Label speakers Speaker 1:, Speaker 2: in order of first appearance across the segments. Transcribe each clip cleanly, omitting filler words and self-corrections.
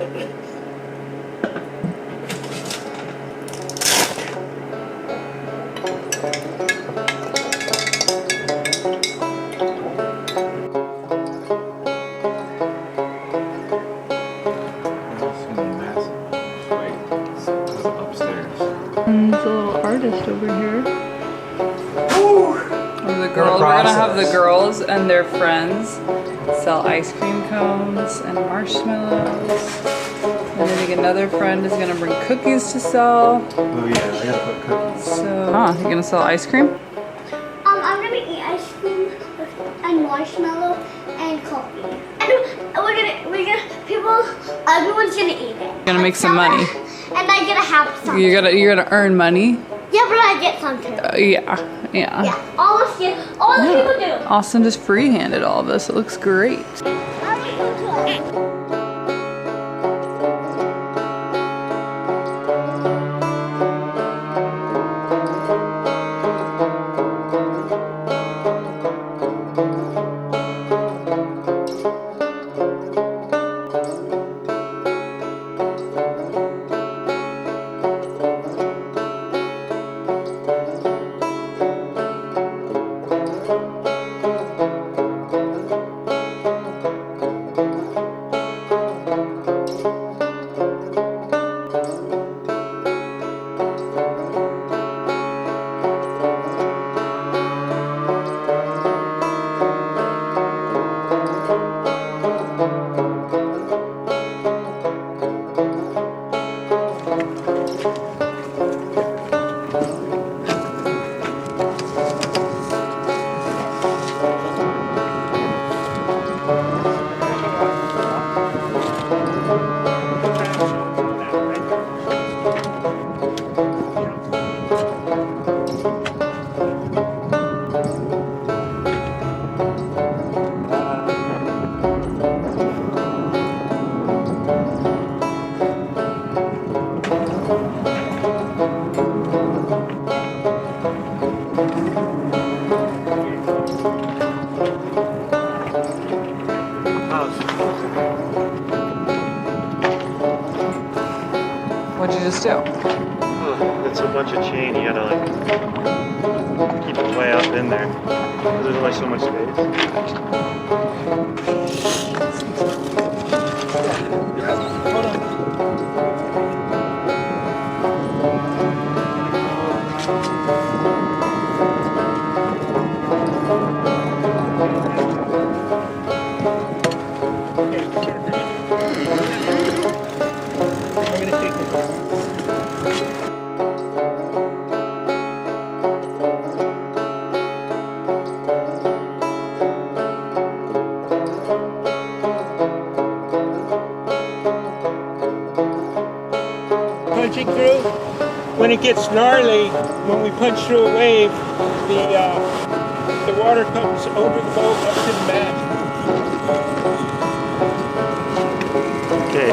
Speaker 1: And there's a little artist over here. The girls, we're gonna have the girls and their friends sell ice cream cones and marshmallows. And then another friend is gonna bring cookies to sell.
Speaker 2: Oh yeah, I gotta put cookies.
Speaker 1: So, you gonna sell ice cream?
Speaker 3: I'm gonna eat ice cream and marshmallow and coffee. And everyone's gonna eat it.
Speaker 1: You're gonna make some money.
Speaker 3: And I get a half some.
Speaker 1: You're gonna earn money?
Speaker 3: Yeah, but I get some too.
Speaker 1: Yeah.
Speaker 3: Yeah, all the people do.
Speaker 1: Austin just free-handed all of this. It looks great. What'd you just do?
Speaker 2: Oh, it's a bunch of chain. You gotta like keep it way up in there. There's only so much space.
Speaker 4: Punching through, when it gets gnarly, when we punch through a wave, the water comes over the boat up to the mast.
Speaker 2: Okay.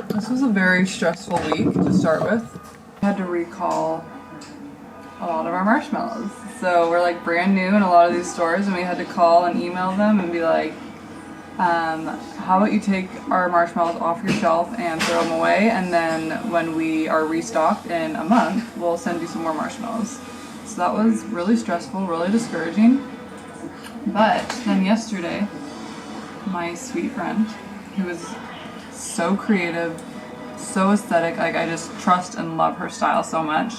Speaker 1: This was a very stressful week to start with. I had to recall a lot of our marshmallows. So we're like brand new in a lot of these stores and we had to call and email them and be like, how about you take our marshmallows off your shelf and throw them away, and then when we are restocked in a month, we'll send you some more marshmallows. So that was really stressful, really discouraging. But then yesterday, my sweet friend, who was so creative, so aesthetic, like I just trust and love her style so much,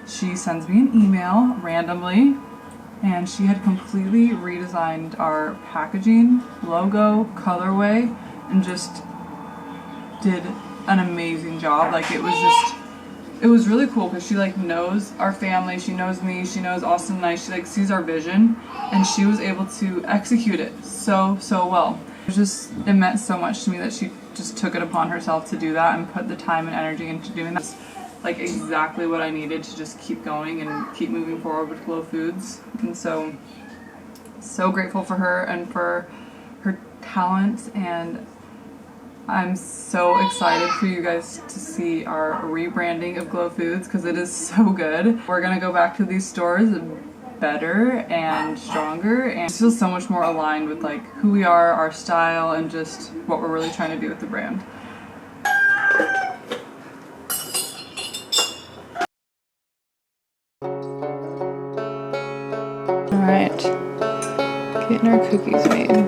Speaker 1: she sends me an email randomly and she had completely redesigned our packaging, logo, colorway, and just did an amazing job. Like it was really cool because she like knows our family, she knows me, she knows Austin and I, she like sees our vision and she was able to execute it so well. It meant so much to me that she just took it upon herself to do that and put the time and energy into doing that. like exactly what I needed to just keep going and keep moving forward with Glow Foods. And so grateful for her and for her talents, and I'm so excited for you guys to see our rebranding of Glow Foods because it is so good. We're gonna go back to these stores better and stronger, and it feels so much more aligned with like who we are, our style, and just what we're really trying to do with the brand. Alright, getting our cookies made.
Speaker 3: No.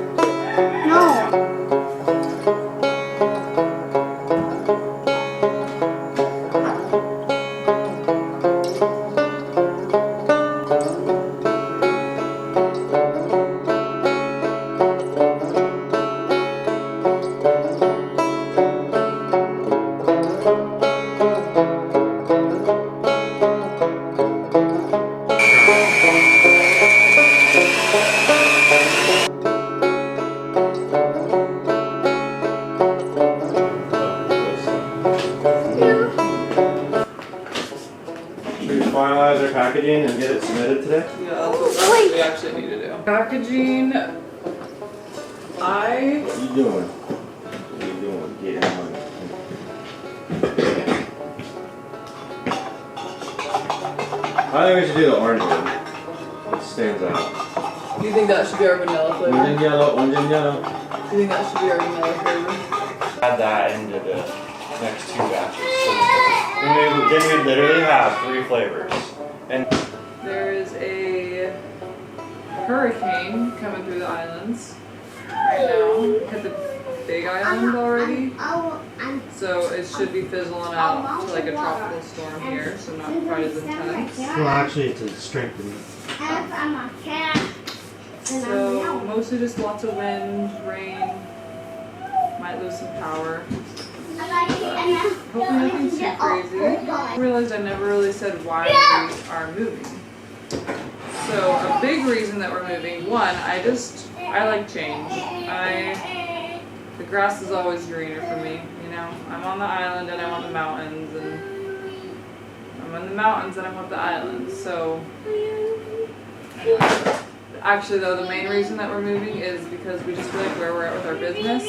Speaker 2: Finalize our packaging and get it submitted today?
Speaker 1: Yeah, that's what we actually need to do. Packaging,
Speaker 5: What you doing? What you doing? Getting money. I think we should do the orange one. It stands out.
Speaker 1: Do you think that should be our vanilla
Speaker 5: Orange
Speaker 1: flavor?
Speaker 5: and yellow, orange and yellow.
Speaker 1: Do you think that should be our vanilla flavor?
Speaker 2: Add that into the next 2 batches. So then we literally have 3 flavors. And
Speaker 1: There is a hurricane coming through the islands right now. Hit the big island already. So it should be fizzling out to like a tropical storm here, so not quite as intense.
Speaker 2: well, actually, it's a strengthening.
Speaker 1: So mostly just lots of wind, rain, might lose some power. Hopefully nothing too crazy. I realized I never really said why we are moving. So a big reason that we're moving, one, I like change. The grass is always greener for me, you know. I'm on the island and I want the mountains, and I'm on the mountains and I want the islands. So actually though, the main reason that we're moving is because we just feel like where we're at with our business,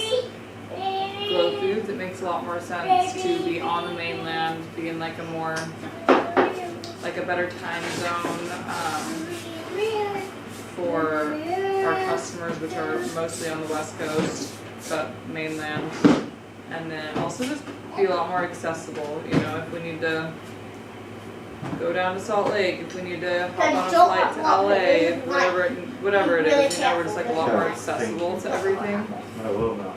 Speaker 1: Glow Foods, it makes a lot more sense to be on the mainland, be in like a more, like a better time zone for our customers, which are mostly on the West Coast, but mainland, and then also just be a lot more accessible, you know, if we need to go down to Salt Lake, if we need to hop on a flight to LA, whatever it is, you know, we're just like a lot more accessible to everything.
Speaker 2: I will now.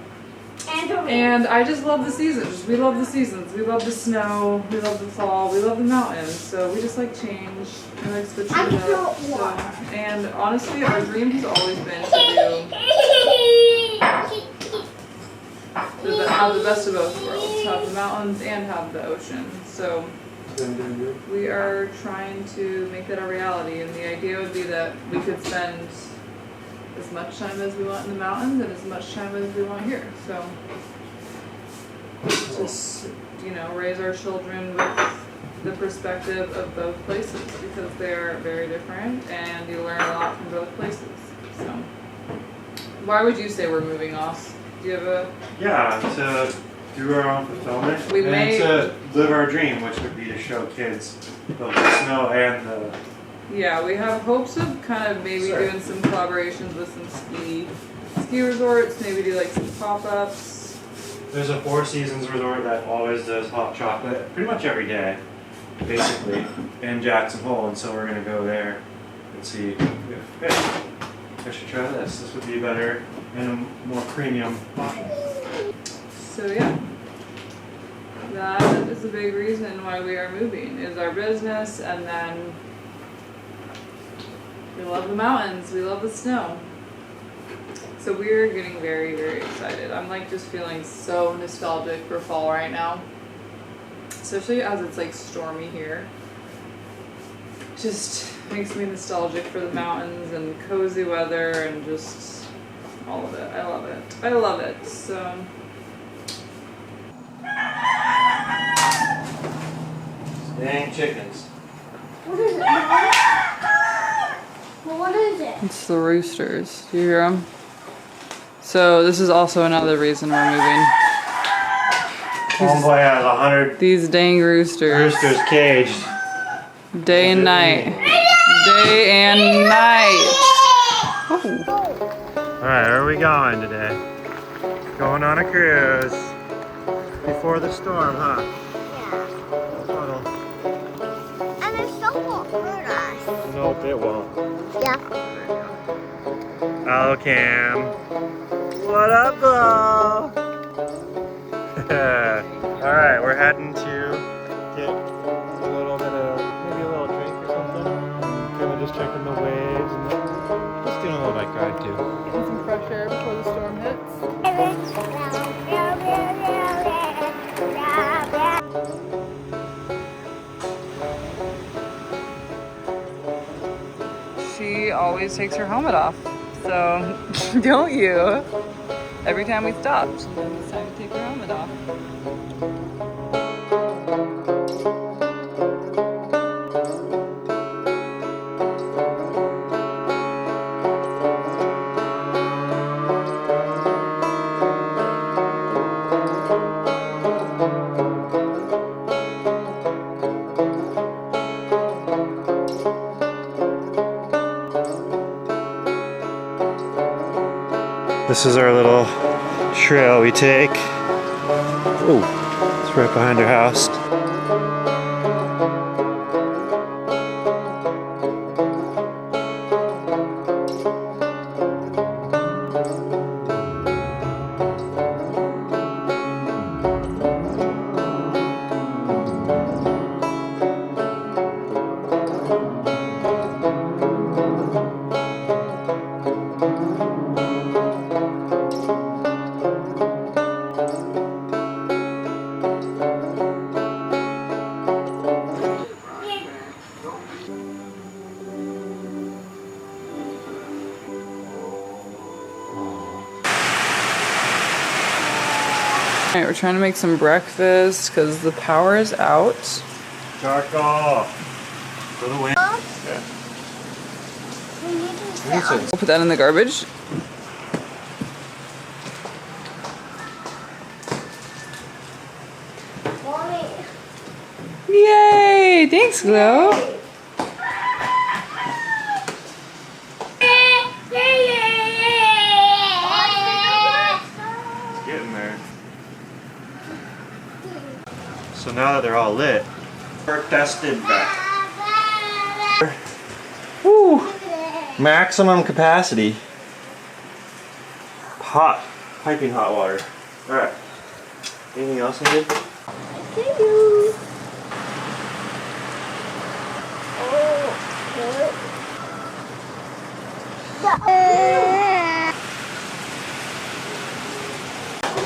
Speaker 1: And I just love the seasons. We love the seasons. We love the snow. We love the fall. We love the mountains. So we just like change. We like switching it up. So, and honestly, our dream has always been to have the best of both worlds. Have the mountains and have the ocean. So we are trying to make that a reality. And the idea would be that we could spend as much time as we want in the mountains and as much time as we want here. So just, you know, raise our children with the perspective of both places because they're very different and you learn a lot from both places. So why would you say we're moving off? Do you have a...
Speaker 2: Yeah, to do our own fulfillment and to live our dream, which would be to show kids both the snow and the...
Speaker 1: Yeah, we have hopes of kind of maybe doing some collaborations with some ski resorts, maybe do like some pop-ups.
Speaker 2: There's a Four Seasons resort that always does hot chocolate pretty much every day, basically, in Jackson Hole, and so we're going to go there and see if, hey, I should try this. This would be better and a more premium option.
Speaker 1: So yeah, that is a big reason why we are moving, is our business, and then we love the mountains, we love the snow. So we're getting very, very excited. I'm like just feeling so nostalgic for fall right now. Especially as it's like stormy here. Just makes me nostalgic for the mountains and cozy weather and just all of it. I love it. I love it. So
Speaker 2: Dang chickens.
Speaker 3: What is it? Well, what is it?
Speaker 1: It's the roosters. Do you hear them? So this is also another reason we're moving.
Speaker 2: Homeboy has 100
Speaker 1: These dang roosters.
Speaker 2: roosters caged.
Speaker 1: Day and night. Day and night.
Speaker 2: Alright, where are we going today? Going on a cruise. Before the storm, huh?
Speaker 3: Yeah. And the sun won't hurt us.
Speaker 2: Nope, it won't.
Speaker 3: Yeah.
Speaker 2: Hello, Cam. What up, Bo? Alright, we're heading to get a little bit of, maybe a little drink or something. Kind of just checking the waves and just doing a little bike ride too.
Speaker 1: Getting some fresh air before the storm hits. She always takes her helmet off, so don't you? Every time we stop, she knows it's time to take her helmet off.
Speaker 2: This is our little trail we take. Oh, it's right behind our house.
Speaker 1: Alright, we're trying to make some breakfast because the power is out.
Speaker 2: Charcoal for the win.
Speaker 3: We need to
Speaker 1: We'll put that in the garbage.
Speaker 3: Mommy.
Speaker 1: Yay! Thanks, Glow.
Speaker 2: Getting there. So now that they're all lit, we're tested back. Woo! Maximum capacity. Hot, piping hot water. All right. Anything else needed?
Speaker 3: See you.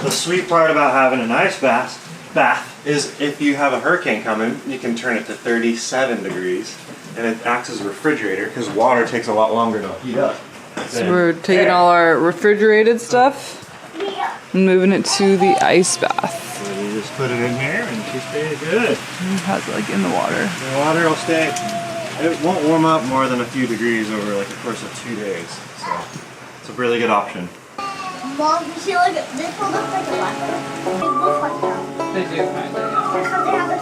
Speaker 2: The sweet part about having an ice bath is if you have a hurricane coming, you can turn it to 37 degrees and it acts as a refrigerator because water takes a lot longer to heat up.
Speaker 1: So we're taking all our refrigerated stuff and moving it to the ice bath.
Speaker 2: So you just put it in here and she stays good.
Speaker 1: It has it like in the water.
Speaker 2: The water will stay, it won't warm up more than a few degrees over like the course of 2 days. So it's a really good option.
Speaker 3: Mom, you see, look, this one looks like a leopard. They look like that.
Speaker 1: They do kind of.
Speaker 3: Because they have a